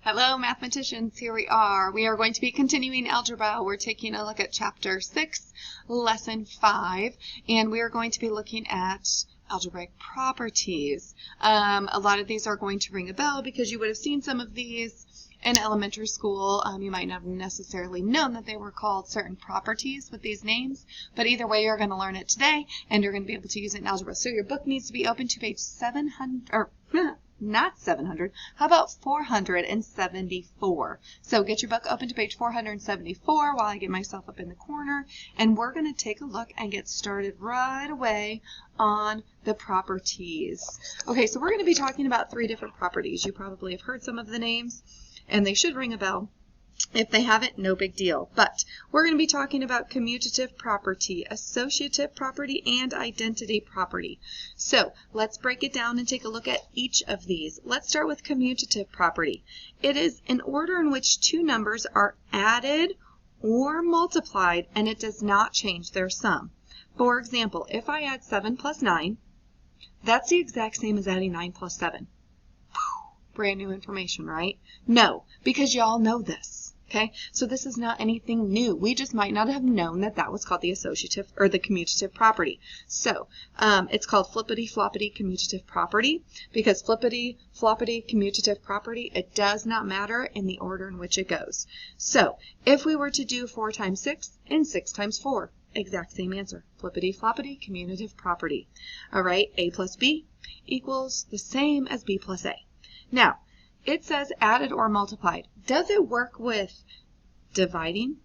Hello, mathematicians. Here we are. We are going to be continuing algebra. We're taking a look at chapter 6, lesson 5, and we are going to be looking at algebraic properties. A lot of these are going to ring a bell because you would have seen some of these in elementary school. You might not have necessarily known that they were called certain properties with these names, but either way, you're going to learn it today, and you're going to be able to use it in algebra. So your book needs to be open to page 700, or not 700, how about 474? So get your book open to page 474 while I get myself up in the corner, and we're going to take a look and get started right away on the properties. Okay, so we're going to be talking about 3 different properties. You probably have heard some of the names, and they should ring a bell. If they haven't, no big deal. But we're going to be talking about commutative property, associative property, and identity property. So let's break it down and take a look at each of these. Let's start with commutative property. It is an order in which 2 numbers are added or multiplied, and it does not change their sum. For example, if I add 7 plus 9, that's the exact same as adding 9 plus 7. Brand new information, right? No, because y'all know this. Okay, so this is not anything new. We just might not have known that that was called the associative or the commutative property. So it's called flippity-floppity commutative property because flippity-floppity commutative property, it does not matter in the order in which it goes. So if we were to do 4 times 6 and 6 times 4, exact same answer, flippity-floppity commutative property. All right, A plus B equals the same as B plus A. Now, it says added or multiplied. Does it work with dividing?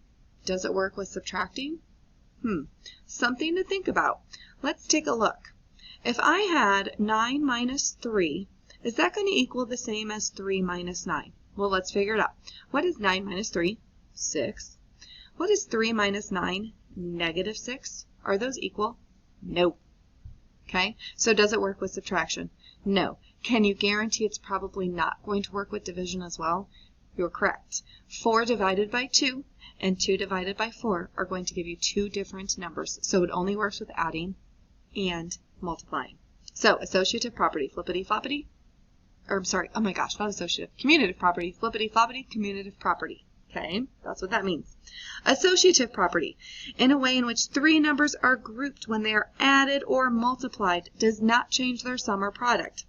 Does it work with subtracting? Something to think about. Let's take a look. If I had 9 minus 3, is that going to equal the same as 3 minus 9? Well, let's figure it out. What is 9 minus 3? 6. What is 3 minus 9? Negative 6. Are those equal? No. Okay, so does it work with subtraction? No. Can you guarantee it's probably not going to work with division as well? You're correct. 4 divided by 2 and 2 divided by 4 are going to give you 2 different numbers. So it only works with adding and multiplying. So associative property, flippity-floppity, or I'm sorry, oh my gosh, not associative, commutative property, flippity-floppity, commutative property. Okay, that's what that means. Associative property, in a way in which 3 numbers are grouped when they are added or multiplied, does not change their sum or product.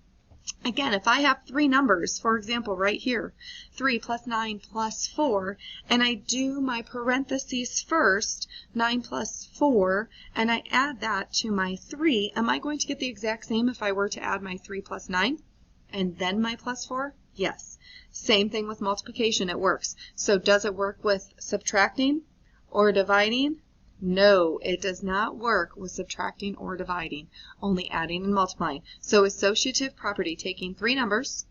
Again, if I have 3 numbers, for example, right here, 3 plus 9 plus 4, and I do my parentheses first, 9 plus 4, and I add that to my 3, am I going to get the exact same if I were to add my 3 plus 9 and then my plus 4? Yes. Same thing with multiplication, it works. So does it work with subtracting or dividing? No, it does not work with subtracting or dividing, only adding and multiplying. So associative property, taking 3 numbers,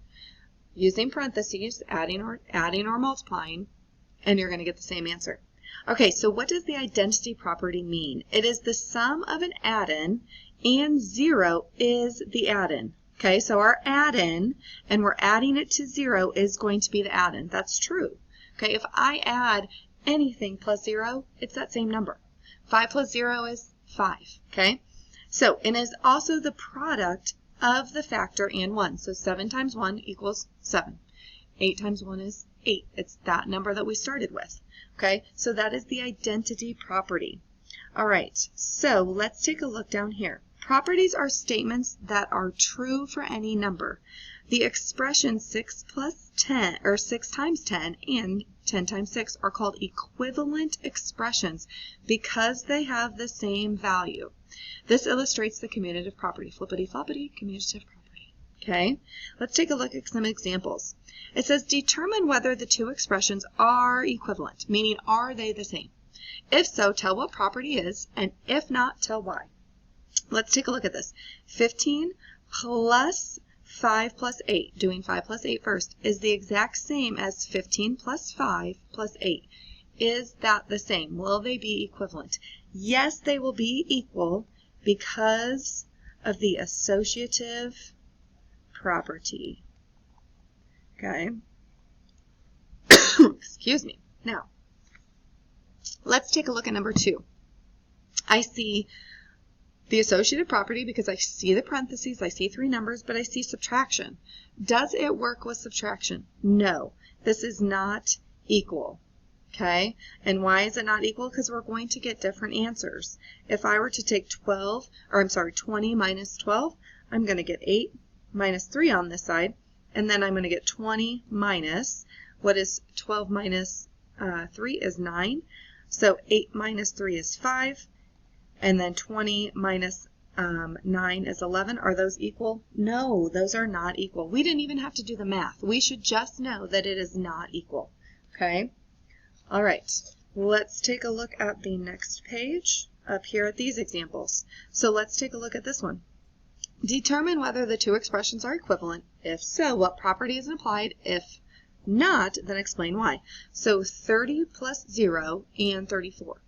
using parentheses, adding or multiplying, and you're going to get the same answer. Okay, so what does the identity property mean? It is the sum of an add-in and 0 is the add-in. Okay, so our add-in, and we're adding it to 0, is going to be the add-in. That's true. Okay, if I add anything plus 0, it's that same number. 5 plus 0 is 5. Okay, so it is also the product of the factor and 1. So 7 times 1 equals 7. 8 times 1 is 8. It's that number that we started with. Okay, so that is the identity property. All right, so let's take a look down here. Properties are statements that are true for any number. The expression 6 plus 10, or 6 times 10 and 10 times 6 are called equivalent expressions because they have the same value. This illustrates the commutative property, flippity-floppity commutative property. Okay, let's take a look at some examples. It says determine whether the 2 expressions are equivalent, meaning are they the same? If so, tell what property is, and if not, tell why. Let's take a look at this. 15 plus 5 plus 8, doing 5 plus 8 first, is the exact same as 15 plus 5 plus 8. Is that the same? Will they be equivalent? Yes, they will be equal because of the associative property. Okay. Excuse me. Now, let's take a look at number 2. I see the associative property because I see the parentheses, I see 3 numbers, but I see subtraction. Does it work with subtraction? No. This is not equal. Okay, and why is it not equal? Because we're going to get different answers. If I were to take 20 minus 12, I'm going to get 8 minus 3 on this side, and then I'm going to get 20 minus, what is 12 minus 3 is 9, so 8 minus 3 is 5, and then 20 minus 9 is 11. Are those equal? No, those are not equal. We didn't even have to do the math. We should just know that it is not equal. Okay? All right, let's take a look at the next page up here at these examples. So let's take a look at this one. Determine whether the two expressions are equivalent. If so, what property is applied? If not, then explain why. So 30 plus 0 and 34.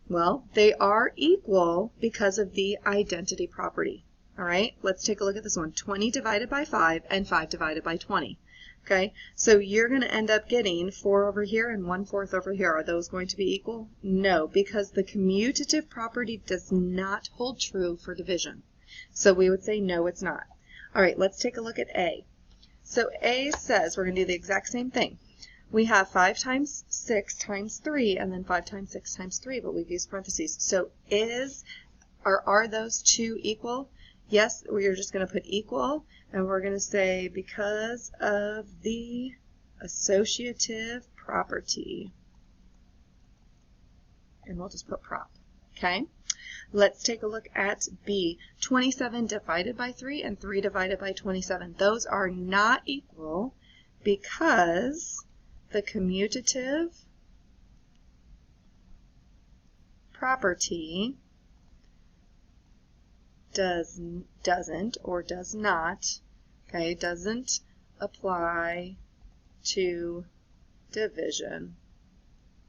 Well, they are equal because of the identity property. All right, let's take a look at this one. 20 divided by 5 and 5 divided by 20. Okay, so you're going to end up getting 4 over here and 1/4 over here. Are those going to be equal? No, because the commutative property does not hold true for division. So we would say no, it's not. All right, let's take a look at A. So A says we're going to do the exact same thing. We have 5 times 6 times 3, and then 5 times 6 times 3, but we've used parentheses. So are those two equal? Yes, we're just going to put equal, and we're going to say because of the associative property. And we'll just put prop. Okay? Let's take a look at B. 27 divided by 3 and 3 divided by 27. Those are not equal because the commutative property doesn't apply to division.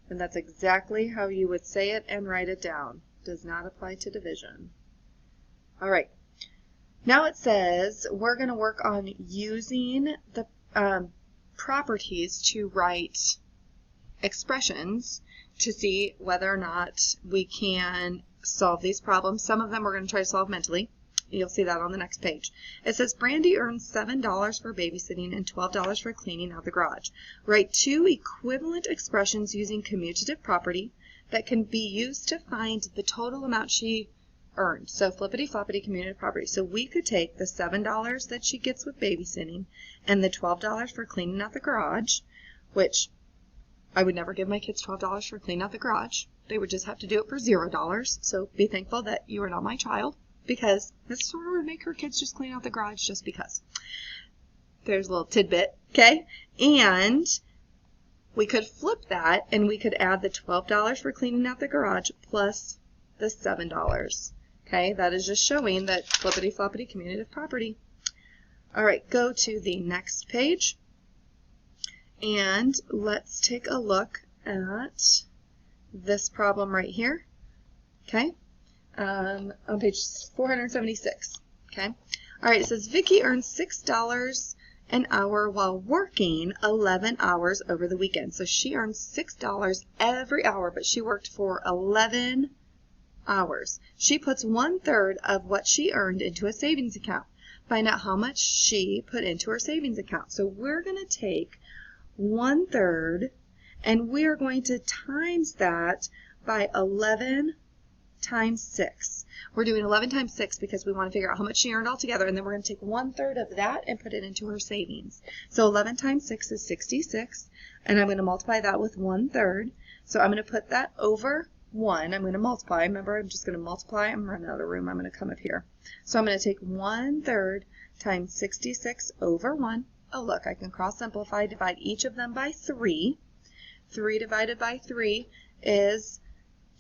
And that's exactly how you would say it and write it down. Does not apply to division. All right. Now it says we're going to work on using the properties to write expressions to see whether or not we can solve these problems. Some of them we're going to try to solve mentally. You'll see that on the next page. It says Brandy earns $7 for babysitting and $12 for cleaning out the garage. Write two equivalent expressions using commutative property that can be used to find the total amount she earned. So flippity-floppity commutative property. So we could take the $7 that she gets with babysitting and the $12 for cleaning out the garage, which I would never give my kids $12 for cleaning out the garage. They would just have to do it for $0. So be thankful that you are not my child, because this sort of would make her kids just clean out the garage just because. There's a little tidbit, okay? And we could flip that, and we could add the $12 for cleaning out the garage plus the $7. Okay, that is just showing that flippity-floppity commutative property. All right, go to the next page, and let's take a look at this problem right here. Okay, on page 476. Okay, all right, it says Vicki earns $6 an hour while working 11 hours over the weekend. So she earns $6 every hour, but she worked for 11 hours. She puts 1/3 of what she earned into a savings account. Find out how much she put into her savings account. So we're going to take 1/3 and we're going to times that by 11 times 6. We're doing 11 times 6 because we want to figure out how much she earned altogether, and then we're going to take 1/3 of that and put it into her savings. So 11 times 6 is 66, and I'm going to multiply that with 1/3. So I'm going to put that over 1. I'm going to multiply. Remember, I'm just going to multiply. I'm running out of room. I'm going to come up here. So I'm going to take 1/3 times 66 over 1. Oh, look, I can cross simplify, divide each of them by 3. 3 divided by 3 is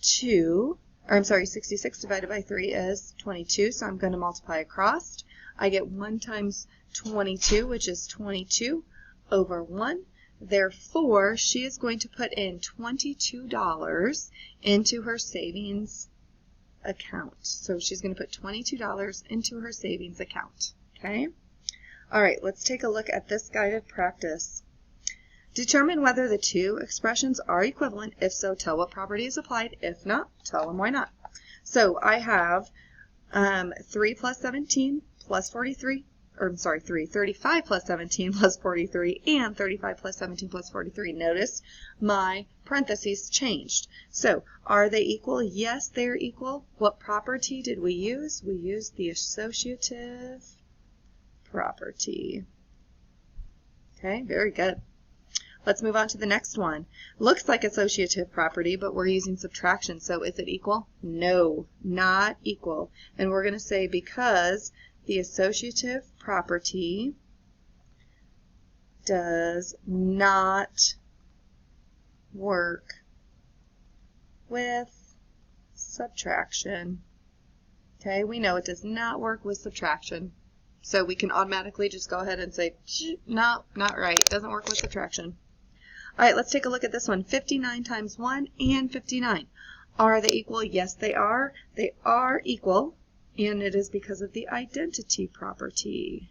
2. Or I'm sorry, 66 divided by 3 is 22. So I'm going to multiply across. I get 1 times 22, which is 22 over 1. Therefore, she is going to put in $22 into her savings account. So she's going to put $22 into her savings account. Okay? All right, let's take a look at this guided practice. Determine whether the two expressions are equivalent. If so, tell what property is applied. If not, tell them why not. So I have 3 plus 17 plus 43 35 plus 17 plus 43, and 35 plus 17 plus 43. Notice my parentheses changed. So, are they equal? Yes, they're equal. What property did we use? We used the associative property. Okay, very good. Let's move on to the next one. Looks like associative property, but we're using subtraction. So is it equal? No, not equal. And we're going to say because the associative property does not work with subtraction. Okay, we know it does not work with subtraction. So we can automatically just go ahead and say, no, not right. It doesn't work with subtraction. All right, let's take a look at this one. 59 times 1 and 59. Are they equal? Yes, they are. They are equal, and it is because of the identity property.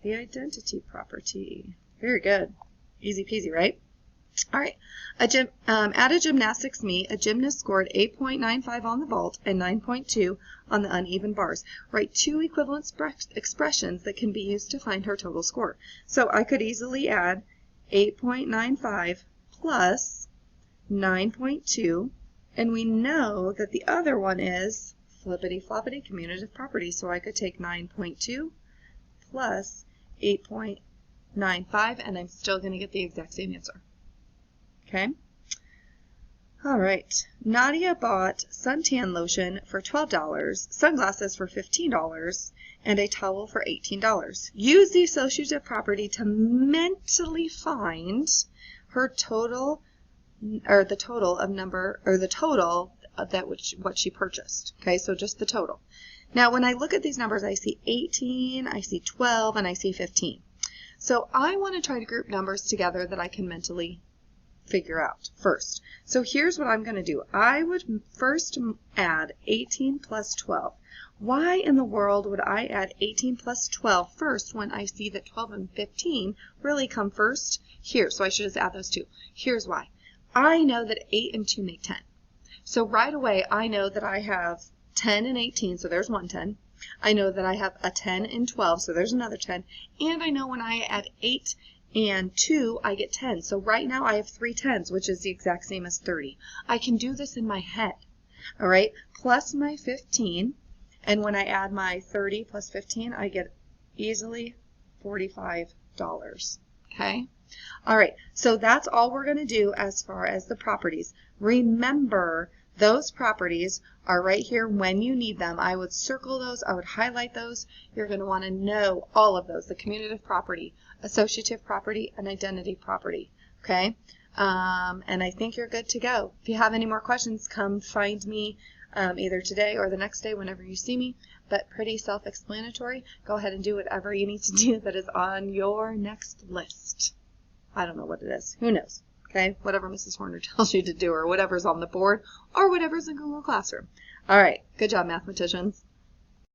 The identity property. Very good. Easy peasy, right? All right. At a gymnastics meet, a gymnast scored 8.95 on the vault and 9.2 on the uneven bars. Write two equivalent expressions that can be used to find her total score. So I could easily add 8.95 plus 9.2, and we know that the other one is flippity-floppity commutative property. So I could take 9.2 plus 8.95, and I'm still going to get the exact same answer. Okay. All right. Nadia bought suntan lotion for $12, sunglasses for $15, and a towel for $18. Use the associative property to mentally find her total, or the total of number, or the total of what she purchased. Okay, so just the total. Now, when I look at these numbers, I see 18, I see 12, and I see 15. So I want to try to group numbers together that I can mentally figure out first. So here's what I'm going to do. I would first add 18 plus 12. Why in the world would I add 18 plus 12 first when I see that 12 and 15 really come first here? So I should just add those two. Here's why. I know that 8 and 2 make 10. So right away I know that I have 10 and 18, so there's one 10. I know that I have a 10 and 12, so there's another 10. And I know when I add 8 and 2, I get 10. So right now I have 3 10s, which is the exact same as 30. I can do this in my head, all right? Plus my 15, and when I add my 30 plus 15, I get easily $45, okay? All right, so that's all we're going to do as far as the properties. Remember, those properties are right here when you need them. I would circle those. I would highlight those. You're going to want to know all of those, the commutative property, associative property, and identity property, okay? And I think you're good to go. If you have any more questions, come find me either today or the next day whenever you see me, but pretty self-explanatory. Go ahead and do whatever you need to do that is on your next list. I don't know what it is. Who knows? Okay, whatever Mrs. Horner tells you to do, or whatever's on the board, or whatever's in Google Classroom. All right, good job, mathematicians.